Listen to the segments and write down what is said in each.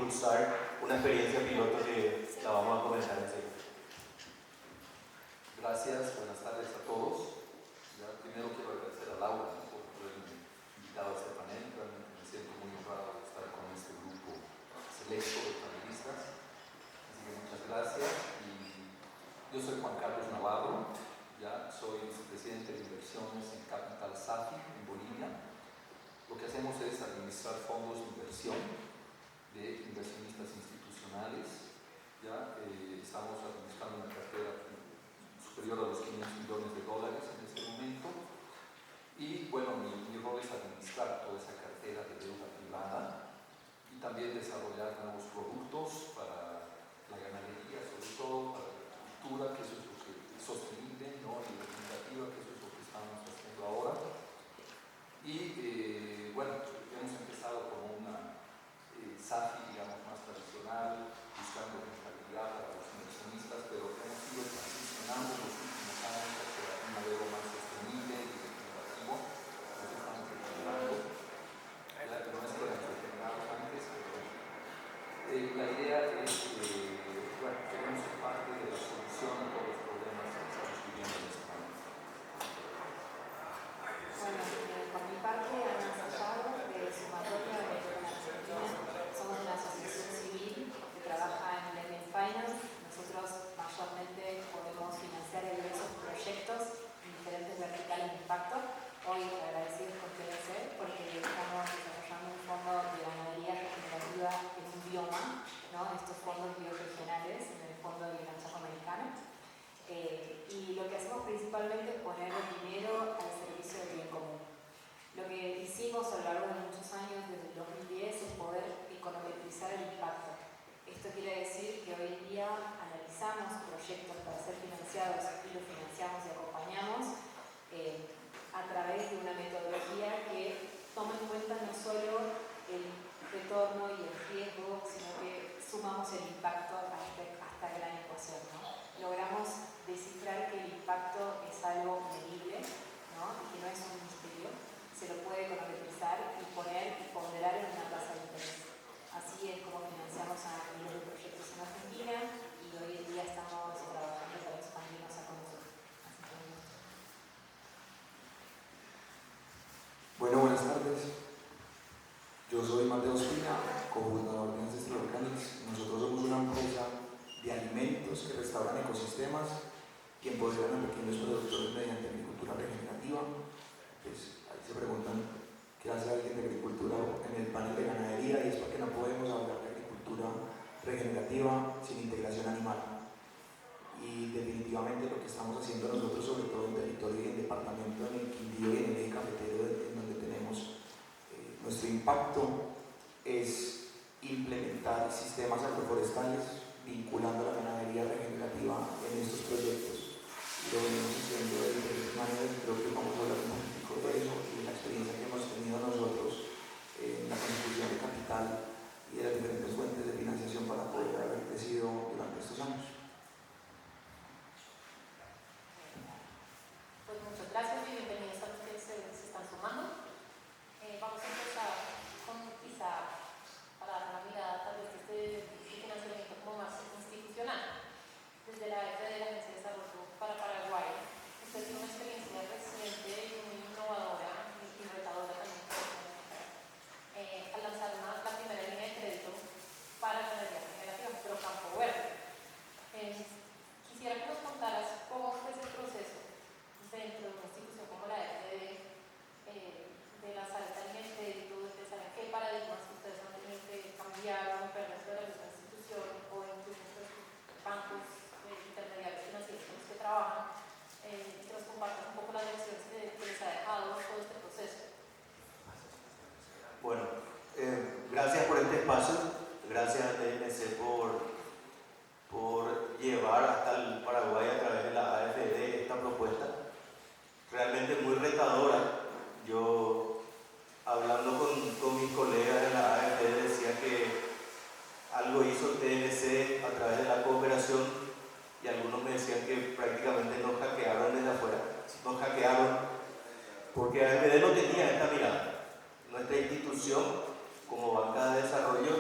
impulsar una experiencia piloto que la vamos a comenzar enseguida. Gracias, buenas tardes a todos. Primero quiero agradecer a Laura, ¿no?, por haberme invitado a este panel. Realmente me siento muy honrado de estar con este grupo selecto de panelistas. Así que muchas gracias. Y yo soy Juan Carlos Navarro, soy vicepresidente de inversiones en Capital SAFI en Bolivia. Lo que hacemos es administrar fondos de inversión de inversionistas institucionales. Estamos administrando una cartera superior a los $500 millones en este momento. Y bueno, mi rol es administrar toda esa cartera de deuda privada y también desarrollar nuevos productos para la ganadería, sobre todo para la agricultura, que eso es lo que es sostenible, ¿no?, y regenerativa, que eso es lo que estamos haciendo ahora. Y bueno, hemos empezado como una SAFI, digamos, más tradicional, buscando rentabilidad para los inversionistas, pero hemos ido transicionando en los últimos años hacia un modelo más sostenible y regenerativo. Nos estamos regenerando. No es que éramos regenerados antes, pero la idea es que bueno, queremos ser parte de la solución a todos los problemas que estamos viviendo en este momento. Bueno, por mi parte, Ana Sallado, de Sumatoria de Argentina. Somos una asociación civil que trabaja en Lending Finance. Nosotros mayormente podemos financiar diversos proyectos en diferentes verticales de impacto. Hoy agradecidos con TNC porque estamos desarrollando un fondo de ganadería regenerativa en un bioma, ¿no?, estos fondos bioregionales en el fondo del Gran Chaco Americano. Y lo que hacemos principalmente es poner el dinero al servicio del bien común. Lo que hicimos a lo largo de muchos años, desde el 2010, es poder econometrizar el impacto. Esto quiere decir que hoy en día analizamos proyectos para ser financiados y los financiamos y acompañamos a través de una metodología que toma en cuenta no solo el retorno y el riesgo, sino que sumamos el impacto a esta gran ecuación, ¿no? Logramos descifrar que el impacto es algo medible, ¿no?, y que no es un misterio. Se lo puede econometrizar y poner y ponderar en una tasa de interés. Así es como financiamos a miles de proyectos en Argentina y hoy en día estamos trabajando para expandirnos a conocer. Bueno, buenas tardes. Yo soy Mateo Espina, cofundador de Ancestral Organics. Nosotros somos una empresa de alimentos que restauran ecosistemas, que empoderan a pequeños productores mediante agricultura regenerativa. Pues ahí se preguntan qué hace alguien de agricultura en el panel de ganadería, y es porque no podemos hablar de agricultura regenerativa sin integración animal. Y definitivamente lo que estamos haciendo nosotros, sobre todo en territorio y en departamento, en el Quindío y en el eje cafetero, en donde tenemos nuestro impacto, es implementar sistemas agroforestales vinculando a la ganadería regenerativa en estos proyectos. Lo venimos haciendo de diferentes maneras. Creo que vamos a hablar un poquito de eso y de la experiencia que hemos tenido nosotros en la constitución de capital y de las diferentes fuentes de financiación para poder haber crecido durante estos años. Pues muchas gracias y bienvenidos a los que se están sumando. Vamos a empezar con quizá para dar una mirada tal vez desde el financiamiento como más institucional. Desde la AFD, la Agencia de Desarrollo para Paraguay, usted tiene una experiencia reciente y muy innovadora y retadora también al lanzar la primera línea de crédito para ganadería regenerativa, pero campo verde. Quisiera que nos contaras cómo fue ese proceso dentro de una institución como la AFD, de la sala de línea de crédito, de saber qué paradigmas ustedes han tenido que cambiar o romper dentro de la misma institución o incluso en los bancos intermediarios financieros con los que trabajan, que nos compartan un poco las lecciones que les ha dejado todo este proceso. Bueno, gracias por este espacio, gracias a TNC por llevar hasta el Paraguay a través de la AFD esta propuesta, realmente muy retadora. Yo, hablando con mis colegas de la AFD, decía que algo hizo TNC a través de la cooperación, y algunos me decían que prácticamente nos hackearon desde afuera, nos hackearon, porque AFD no tenía esta mirada. Nuestra institución, como banca de desarrollo,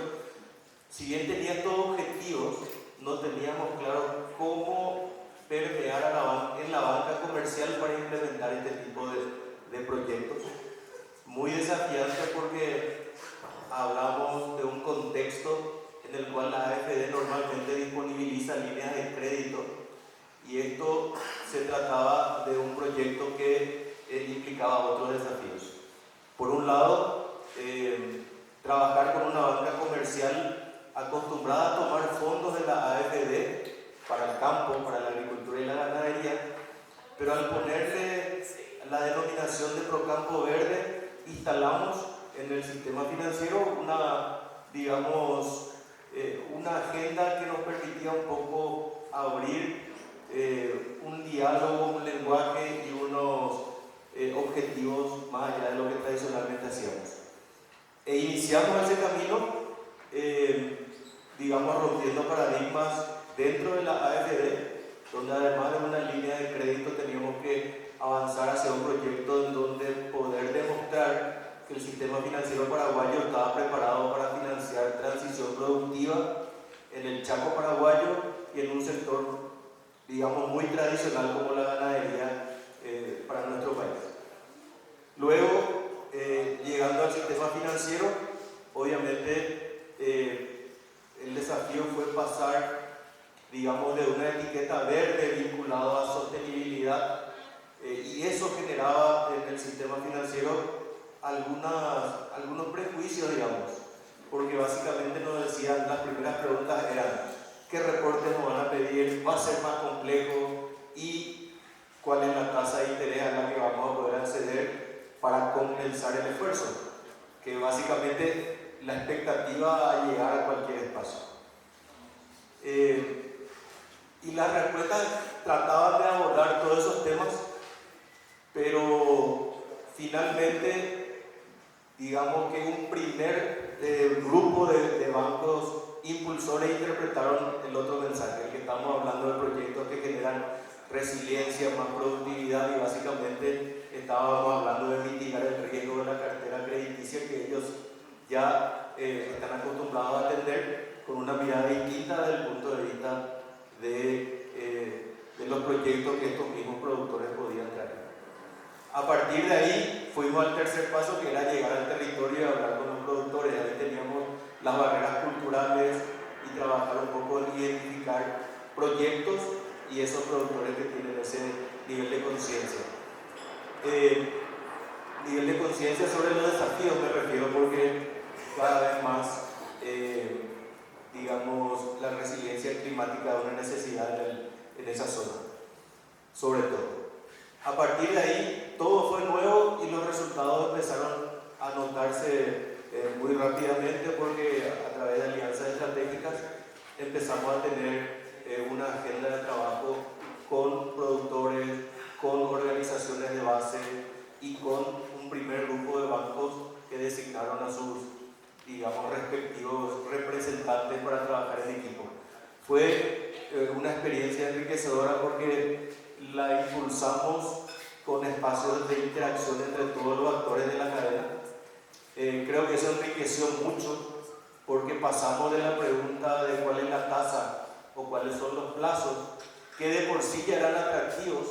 si bien tenía estos objetivos, no teníamos claro cómo permear en la banca comercial para implementar este tipo de proyectos. Muy desafiante porque hablamos de un contexto en el cual la AFD normalmente disponibiliza líneas de crédito y esto se trataba de un proyecto que implicaba otros desafíos. Por un lado, trabajar con una banca comercial acostumbrada a tomar fondos de la AFD para el campo, para la agricultura y la ganadería, pero al ponerle la denominación de Procampo Verde, instalamos en el sistema financiero una agenda que nos permitía un poco abrir un diálogo, un lenguaje y unos objetivos más allá de lo que tradicionalmente hacíamos. E iniciamos ese camino, rompiendo paradigmas dentro de la AFD, donde además de una línea de crédito teníamos que avanzar hacia un proyecto en donde poder demostrar que el sistema financiero paraguayo estaba preparado para financiar transición productiva en el Chaco paraguayo y en un sector, muy tradicional como la ganadería para nuestro país. Luego, llegando al sistema financiero, obviamente el desafío fue pasar, de una etiqueta verde vinculada a sostenibilidad y eso generaba en el sistema financiero algunos prejuicios, porque básicamente nos decían, las primeras preguntas eran ¿qué reportes nos van a pedir? ¿Va a ser más complejo? ¿Y cuál es la tasa de interés a la que vamos a poder acceder para compensar el esfuerzo? Que básicamente la expectativa a llegar a cualquier espacio. Y las respuestas trataban de abordar todos esos temas, pero finalmente, que un primer grupo de bancos impulsores interpretaron el otro mensaje, el que estamos hablando de proyectos que generan resiliencia, más productividad y básicamente estábamos hablando de mitigar el riesgo de la cartera crediticia que ellos ya están acostumbrados a atender con una mirada distinta desde el punto de vista de los proyectos que estos mismos productores podían traer. A partir de ahí fuimos al tercer paso, que era llegar al territorio y hablar con los productores. Ahí teníamos las barreras culturales y trabajar un poco en identificar proyectos y esos productores que tienen ese nivel de conciencia. Nivel de conciencia sobre los desafíos me refiero porque cada vez más la resiliencia climática es una necesidad en esa zona, sobre todo. A partir de ahí todo fue nuevo y los resultados empezaron a notarse muy rápidamente porque a través de alianzas estratégicas empezamos a tener una agenda de trabajo con productores, con organizaciones de base y con un primer grupo de bancos que designaron a sus respectivos representantes para trabajar en equipo. Fue una experiencia enriquecedora porque la impulsamos con espacios de interacción entre todos los actores de la cadena. Creo que eso enriqueció mucho porque pasamos de la pregunta de cuál es la tasa o cuáles son los plazos, que de por sí ya eran atractivos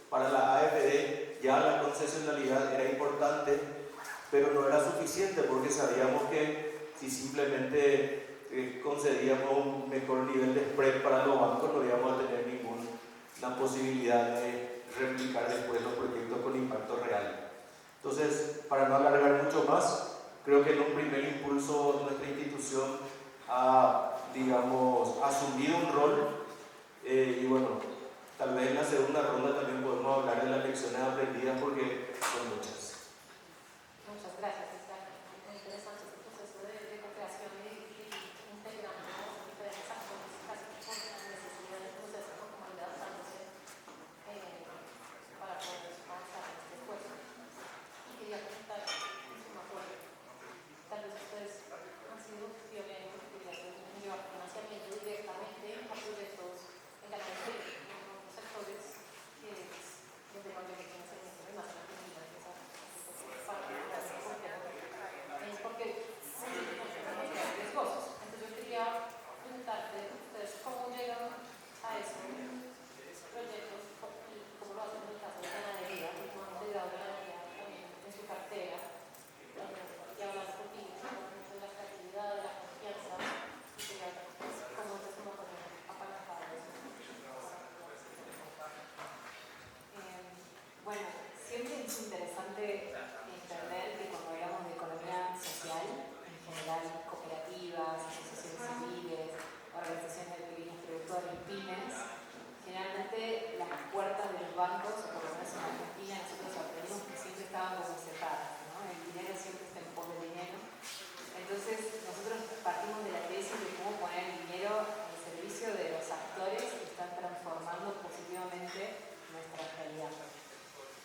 para la AFD, ya la concesionalidad era importante, pero no era suficiente porque sabíamos que si simplemente concedíamos un mejor nivel de spread para los bancos no íbamos a tener ninguna posibilidad de replicar después los proyectos con impacto real. Entonces, para no alargar mucho más, creo que en un primer impulso nuestra institución ha, asumido un rol y tal vez en la segunda ronda también podemos hablar de las lecciones aprendidas porque son muchas. Muchas gracias. Muy interesante este proceso de co-creación y integrando diferentes actores casi por la necesidad del proceso como ir adaptándose para poder avanzar en este esfuerzo. Y quería preguntar, tal vez ustedes han sido pioneros en llevar financiamiento directamente a proyectos en ganadería, en sectores donde mayor financiamiento y más en la comunidad.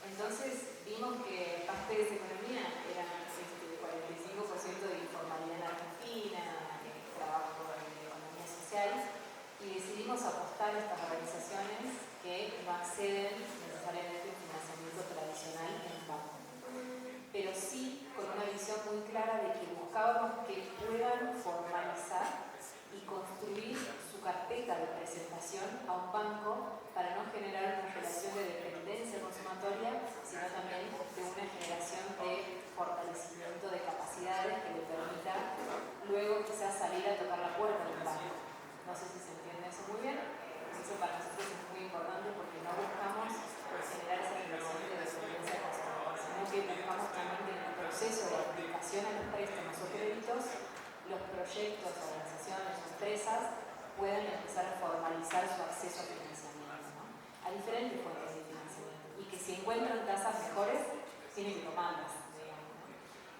Entonces vimos que parte de esa economía era 45% de informalidad en Argentina, trabajo en economía social, y decidimos apostar a estas organizaciones que no acceden necesariamente a un financiamiento tradicional en el banco, pero sí con una visión muy clara de que buscábamos que puedan formalizar y construir su carpeta de presentación a un banco para no generar una relación de dependencia consumatoria, sino también de una generación de fortalecimiento de capacidades que le permita luego quizás salir a tocar la puerta de un banco. No sé si se entiende eso muy bien. Eso para nosotros es muy importante porque no buscamos generar esa relación de dependencia consumatoria, sino que buscamos también que en el proceso de aplicación a los préstamos o créditos, los proyectos, organizaciones o empresas puedan empezar a formalizar su acceso a financiamiento, ¿no? A diferentes fuentes de financiamiento, y que si encuentran tasas mejores, tienen que tomarlas, digamos, ¿no?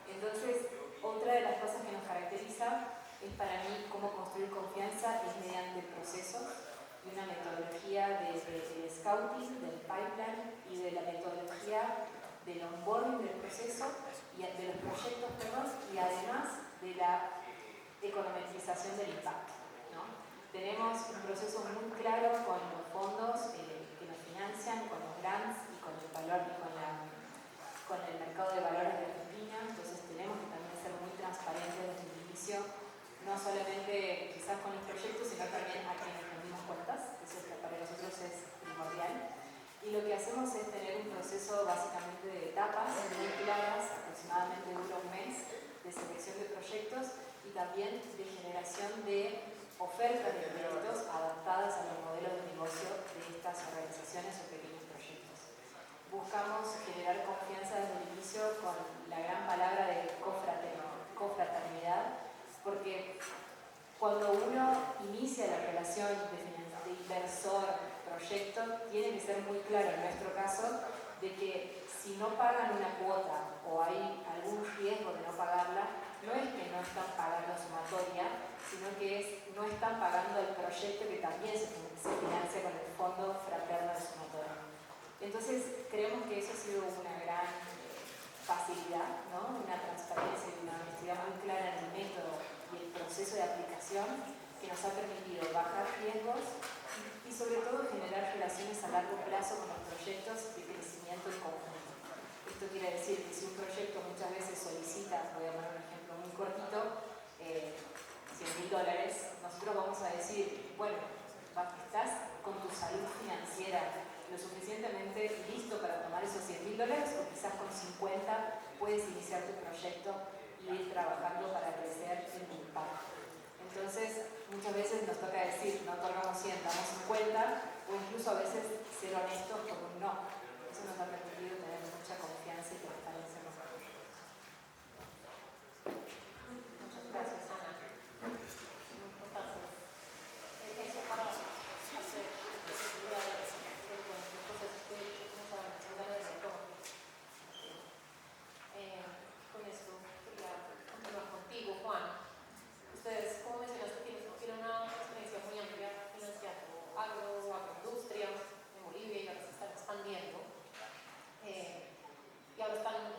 Entonces, otra de las cosas que nos caracteriza es para mí cómo construir confianza es mediante procesos y una metodología del scouting, del pipeline y de la metodología del onboarding del proceso y de los proyectos, perdón, y además de la economización del impacto, ¿no? Tenemos un proceso muy claro con los fondos que nos financian, con los grants y con el valor y con el mercado de valores de Argentina. Entonces tenemos que también ser muy transparentes desde el inicio, no solamente quizás con los proyectos, sino también a quienes rendimos cuentas. Eso para nosotros es primordial. Y lo que hacemos es tener un proceso básicamente de etapas muy claras, aproximadamente dura un mes, de selección de proyectos y también de generación de ofertas de créditos adaptadas a los modelos de negocio de estas organizaciones o pequeños proyectos. Buscamos generar confianza desde el inicio con la gran palabra de cofraternidad, porque cuando uno inicia la relación de inversor-proyecto, tiene que ser muy claro en nuestro caso de que si no pagan una cuota o hay algún riesgo de no pagarla, no es que no están pagando sumatoria, sino que no están pagando el proyecto que también se financia con el fondo fraterno de sumatoria. Entonces creemos que eso ha sido una gran facilidad, ¿no? Una transparencia y una honestidad muy clara en el método y el proceso de aplicación que nos ha permitido bajar riesgos y sobre todo generar relaciones a largo plazo con los proyectos de crecimiento en conjunto. Esto quiere decir que si un proyecto muchas veces solicita, voy a poner un ejemplo muy cortito, $100.000, nosotros vamos a decir, bueno, estás con tu salud financiera lo suficientemente listo para tomar esos $100.000 o quizás con 50 puedes iniciar tu proyecto y ir trabajando para crecer en tu impacto. Entonces, muchas veces nos toca decir, no otorgamos 100, damos 50 o incluso a veces ser honestos con un no. Eso nos ha permitido tener mucha confianza y transparencia en los proyectos. Muchas gracias, Ana. Muy importante. Eso para hacer posibilidades de los procesos que nos han de retorno. Con esto quería continuar contigo, Juan. Ustedes, como mencionaste, tienen una experiencia muy amplia financiando agroindustria en Bolivia y ahora se están expandiendo. Y ahora están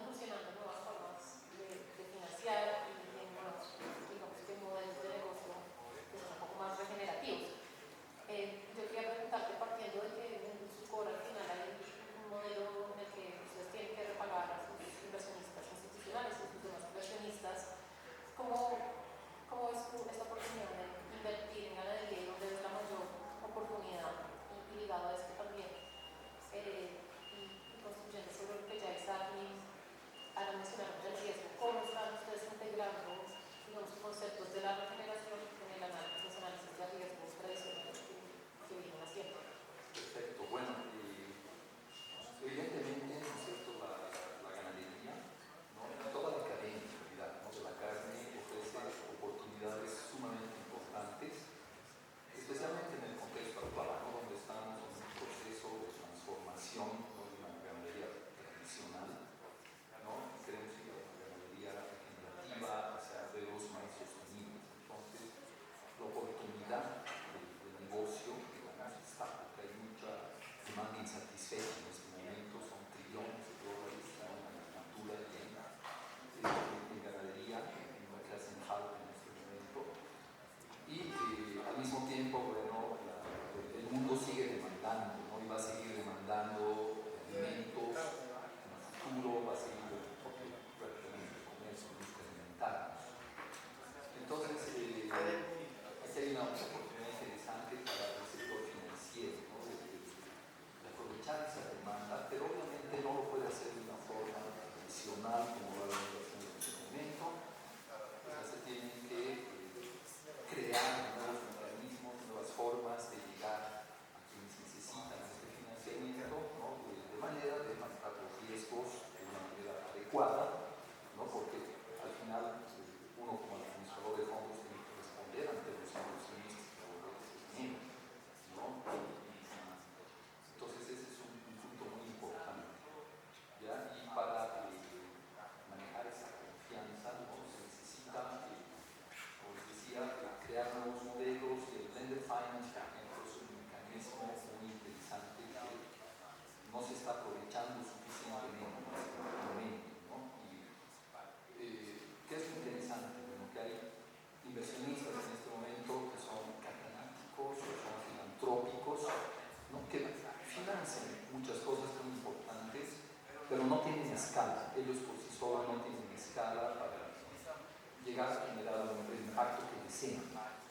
llegar a generar el impacto que desean,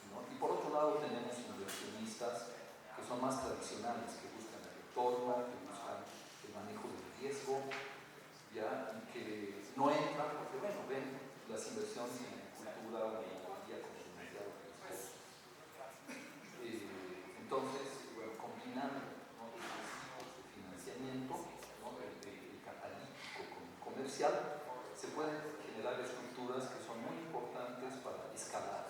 ¿no? Y por otro lado tenemos inversionistas que son más tradicionales, que buscan el retorno, que buscan el manejo del riesgo, ¿ya? Y que no entran porque, bueno, ven las inversiones en cultura o en tecnología como demasiado riesgoso. Entonces, bueno, combinando, ¿no?, estos tipos de financiamiento, ¿no?, el catalítico con el comercial, se pueden generar estructuras que son muy importantes para escalar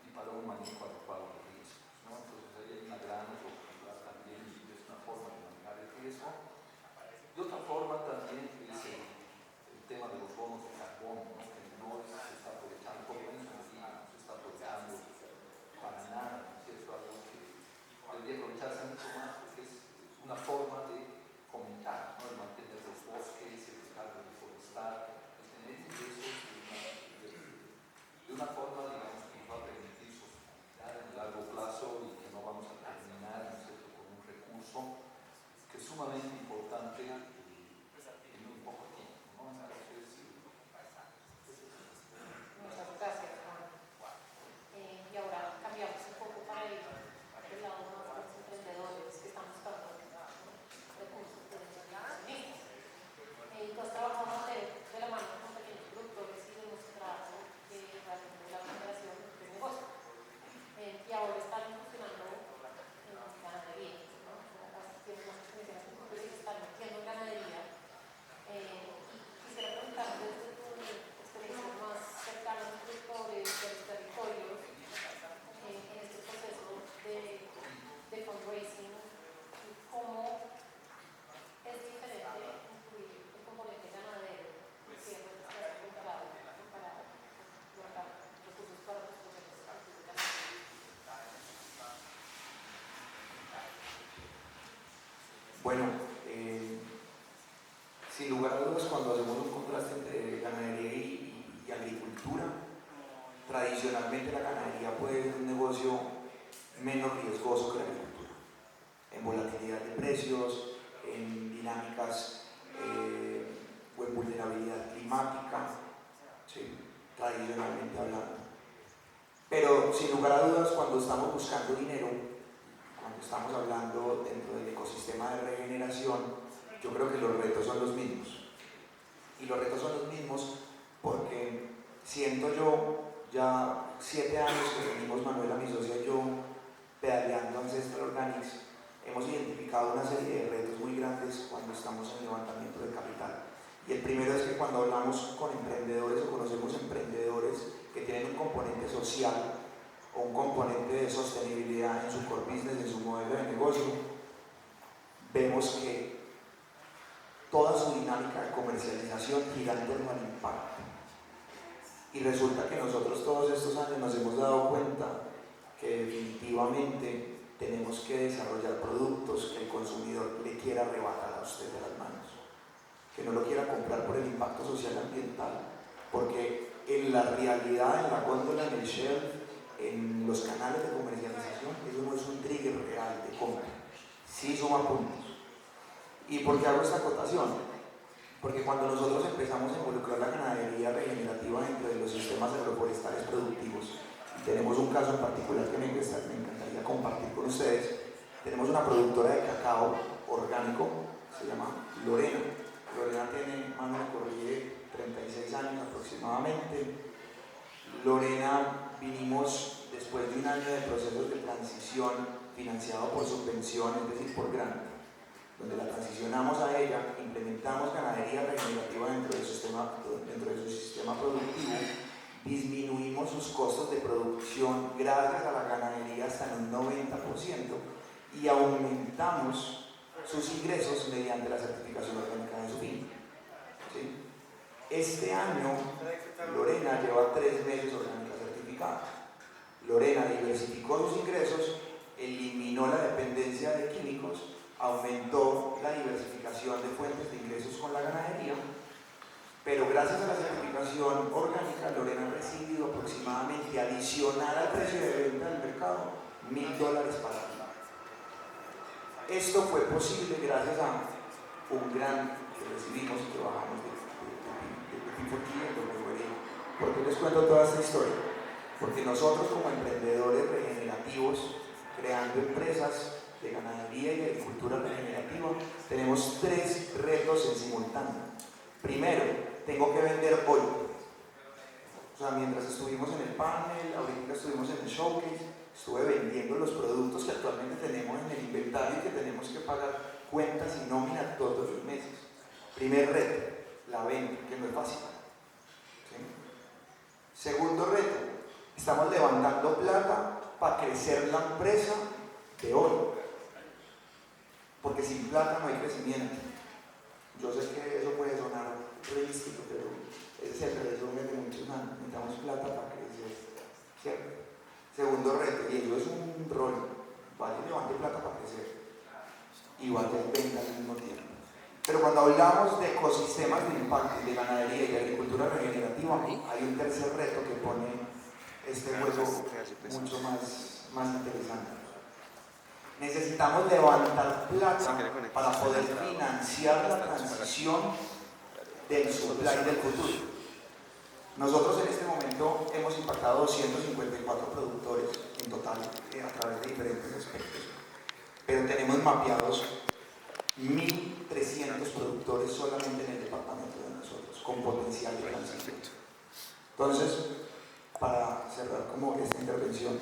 y para un manejo adecuado de riesgos, ¿no? Entonces ahí hay una gran oportunidad también y es una forma de manejar el riesgo. Y otra forma también es el tema de los bonos de carbono, ¿no?, que no se está aprovechando, por lo menos en Bolivia no se está aprovechando para nada, ¿no es cierto? Algo que debería aprovecharse mucho más porque es una forma de fomentar, ¿no?, de mantener los bosques, el dejar de deforestar, de tener ingresos de una forma, digamos, que nos va a permitir sostenibilidad en el largo plazo y que no vamos a terminar, ¿no es cierto?, con un recurso que es sumamente importante en muy poco tiempo, ¿no? Entonces, Muchas gracias, Juan. Y ahora cambiamos un poco para ir del lado más de los emprendedores que están buscando recursos de inversionistas. Tú has trabajado de la mano con pequeños productores y demostrado que realmente la generación es negocio. Y ahora están incursionando en ganadería, ¿no? Tienen más experiencia en agricultura y se están metiendo en ganadería. Y quisiera preguntarte desde tu experiencia más cercana a los productores de los territorios en este proceso de fundraising, cómo es diferente incluir el componente ganadero que estás preparado para lograr recursos para tus procesos de ganadería. Bueno, sin lugar a dudas, cuando hacemos un contraste entre ganadería y agricultura, tradicionalmente la ganadería puede ser un negocio menos riesgoso que la agricultura, en volatilidad de precios, en dinámicas o en vulnerabilidad climática, ¿sí?, tradicionalmente hablando. Pero sin lugar a dudas, cuando estamos buscando dinero, cuando estamos hablando dentro del ecosistema de regeneración, yo creo que los retos son los mismos. Y los retos son los mismos porque siento yo, ya 7 años que venimos Manuela, mi socia y yo, pedaleando Ancestral Organics, hemos identificado una serie de retos muy grandes cuando estamos en el levantamiento de capital. Y el primero es que cuando hablamos con emprendedores o conocemos emprendedores que tienen un componente social o un componente de sostenibilidad en su core business, en su modelo de negocio, vemos que toda su dinámica de comercialización gira en torno al impacto. Y resulta que nosotros todos estos años nos hemos dado cuenta que definitivamente tenemos que desarrollar productos que el consumidor le quiera arrebatar a usted de las manos, que no lo quiera comprar por el impacto social y ambiental, porque en la realidad, en la góndola, en el shelf, en los canales de comercialización, eso no es un trigger real de compra, sí suma puntos. ¿Y por qué hago esta acotación? Porque cuando nosotros empezamos a involucrar la ganadería regenerativa dentro de los sistemas agroforestales productivos, y tenemos un caso en particular que me encantaría compartir con ustedes, tenemos una productora de cacao orgánico, se llama Lorena. Lorena tiene, mano me corrige, 36 años aproximadamente. Lorena vinimos después de un año de procesos de transición financiado por subvención, es decir, por grant, donde la transicionamos a ella, implementamos ganadería regenerativa dentro de su sistema productivo, disminuimos sus costos de producción gracias a la ganadería hasta en un 90% y aumentamos sus ingresos mediante la certificación orgánica de su fin. ¿Sí? Este año Lorena lleva 3 meses orgánica certificada. Lorena diversificó sus ingresos, eliminó la dependencia de químicos, aumentó la diversificación de fuentes de ingresos con la ganadería, pero gracias a la certificación orgánica, Lorena ha recibido aproximadamente, adicional al precio de venta del mercado, $1,000 para arriba. Esto fue posible gracias a un grant que recibimos y que bajamos de P4G, porque les les cuento toda esta historia? Porque nosotros como emprendedores regenerativos, creando empresas de ganadería y agricultura regenerativa, tenemos 3 retos en simultáneo. Primero, tengo que vender hoy. O sea, mientras estuvimos en el panel, ahorita estuvimos en el showcase, estuve vendiendo los productos que actualmente tenemos en el inventario y que tenemos que pagar cuentas y nómina todos los meses. Primer reto, la venta, que no es fácil. ¿Sí? Segundo reto, estamos levantando plata para crecer la empresa de hoy. Porque sin plata no hay crecimiento. Yo sé que eso puede sonar realístico, pero ese es el resumen de muchos años. Necesitamos plata para crecer. ¿Cierto? Segundo reto, y eso es un rol. Vale, levante plata para crecer. Y vale venta al mismo tiempo. Pero cuando hablamos de ecosistemas de impacto, de ganadería y de agricultura regenerativa, hay un tercer reto que pone este juego mucho más interesante. Necesitamos levantar plata para poder financiar la transición del supply del futuro. Nosotros en este momento hemos impactado 254 productores en total a través de diferentes aspectos, pero tenemos mapeados 1.300 productores solamente en el departamento de nosotros, con potencial de transición. Entonces, para cerrar como esta intervención,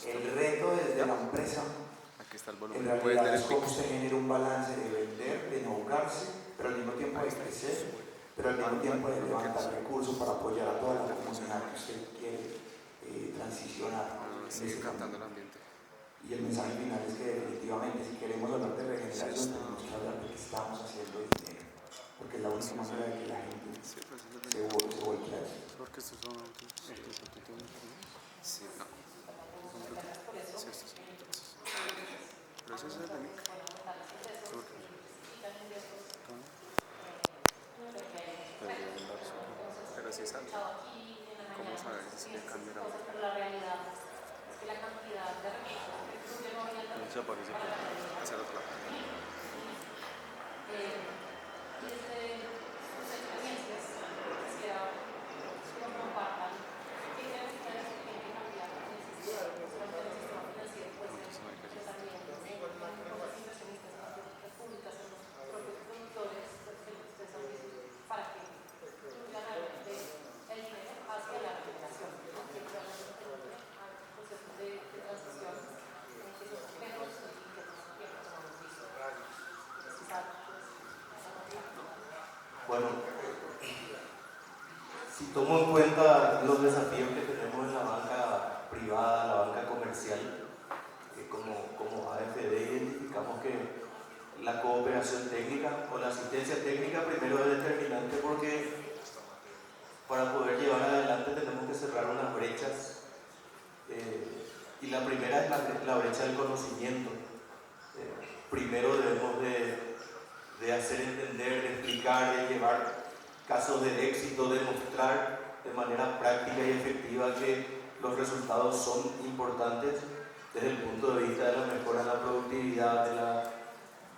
el reto desde la empresa en realidad es cómo se genera un balance de vender, de no ahogarse, pero al mismo tiempo de crecer, pero al mismo tiempo de levantar recursos para apoyar a toda la comunidad que usted quiere transicionar. Y el mensaje final es que definitivamente si queremos hablar de regeneración tenemos que hablar de que estamos haciendo dinero, porque es la única manera de que la gente se vuelque a eso. Porque estos son sí, no. Pero eso es el de mí. Pero si es algo, ¿cómo saber si le cambia la voz? La realidad es que la cantidad de recursos que incluye no había Se aparece por hacer otro lado. desde sus experiencias, quisiera que nos compartan qué creen ustedes que tienen que cambiar en el sistema, no solamente en el sistema financiero, pues en también en los inversionistas, en las políticas públicas, en los propios productores, que ustedes han visto, para que fluya realmente el dinero hacia la recuperación, que realmente procesos de transición que son complejos y que toman tiempo, como hemos visto. Bueno, si tomo en cuenta los desafíos que tenemos en la banca privada, la banca comercial, como AFD identificamos que la cooperación técnica o la asistencia técnica primero es determinante porque para poder llevar adelante tenemos que cerrar unas brechas y la primera es la brecha del conocimiento. Primero debemos de hacer entender, de explicar, de llevar casos de éxito, de mostrar de manera práctica y efectiva que los resultados son importantes desde el punto de vista de la mejora en la productividad,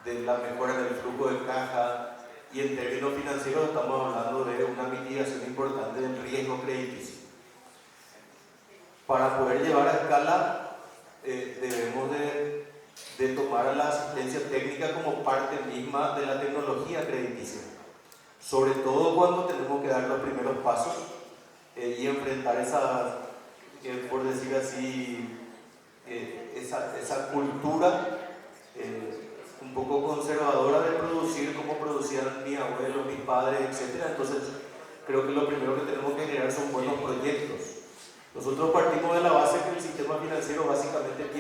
de la mejora en el flujo de caja, y en términos financieros estamos hablando de una mitigación importante del riesgo crediticio. Para poder llevar a escala debemos de tomar a la asistencia técnica como parte misma de la tecnología crediticia, sobre todo cuando tenemos que dar los primeros pasos y enfrentar esa, por decir así, esa cultura un poco conservadora de producir como producían mis abuelos, mis padres, etc. Entonces creo que lo primero que tenemos que generar son buenos proyectos. Nosotros partimos de la base que el sistema financiero básicamente bien